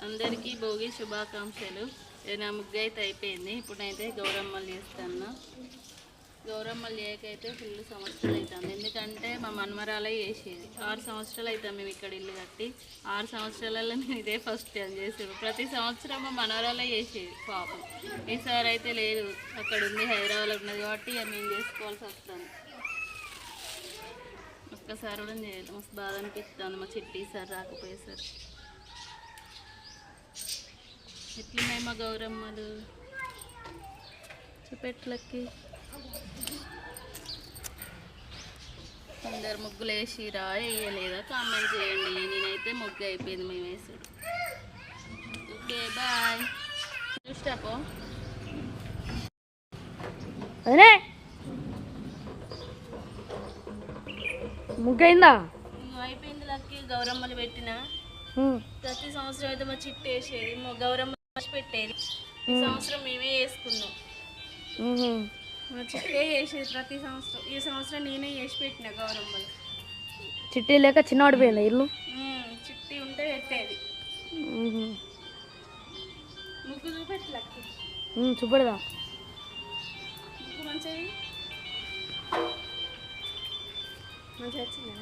అందరికీ భోగి శుభాకాంక్షలు. నా ముగ్గు అయితే అయిపోయింది. ఇప్పుడైతే గౌరమ్మలు చేస్తాను. గౌరమ్మలు చేయకైతే ఫుల్ సంవత్సరాలు అవుతుంది. ఎందుకంటే మా మనమరాలే చేసేది. 6 సంవత్సరాలు అవుతాం మేము ఇక్కడ ఇల్లు కట్టి. 6 సంవత్సరాలలో నేను ఇదే ఫస్ట్ టైం చేసాను. ప్రతి సంవత్సరం మా మనవరాలే చేసేది పాపం. ఈసారి అయితే లేదు, అక్కడ ఉంది, హైదరాబాద్లో ఉన్నది కాబట్టి మేము చేసుకోవాల్సి వస్తుంది. ఒక్కసారి కూడా చేయలేదు. మస్తు బాధ అనిపిస్తుంది మా చిట్టి సార్ రాకపోయేసారు. ఎట్లున్నాయి మా గౌరమ్మలు చూపెట్లకి. అందరు ముగ్గులు వేసిరా వేయలేదా కామెంట్ చేయండి. నేనైతే ముగ్గు అయిపోయింది మేము వేసాడు. Okay bye. చూస్తాపో అదే ముగ్గైందా? అయిపోయింది. లక్కి గౌరమ్మలు పెట్టిన ప్రతి సంవత్సరం అయితే మా చిట్టి వేసేది, మా గౌరమ్మ పెట్టేది. ఈ సంవత్సరం మేమే వేసుకున్నాం. మా చిట్టే వేసేది ప్రతి సంవత్సరం. ఈ సంవత్సరం నేనే వేసి పెట్టిన గౌరమ్మలు. చిట్టి లేక చిన్నవాడిపోయిందా ఇల్లు? చిట్టి ఉంటే పెట్టేది. ముగ్గు చూపెట్టి లక్కి. చూపెడదా? ముగ్గు మంచిగా మంచిగా వచ్చిందా?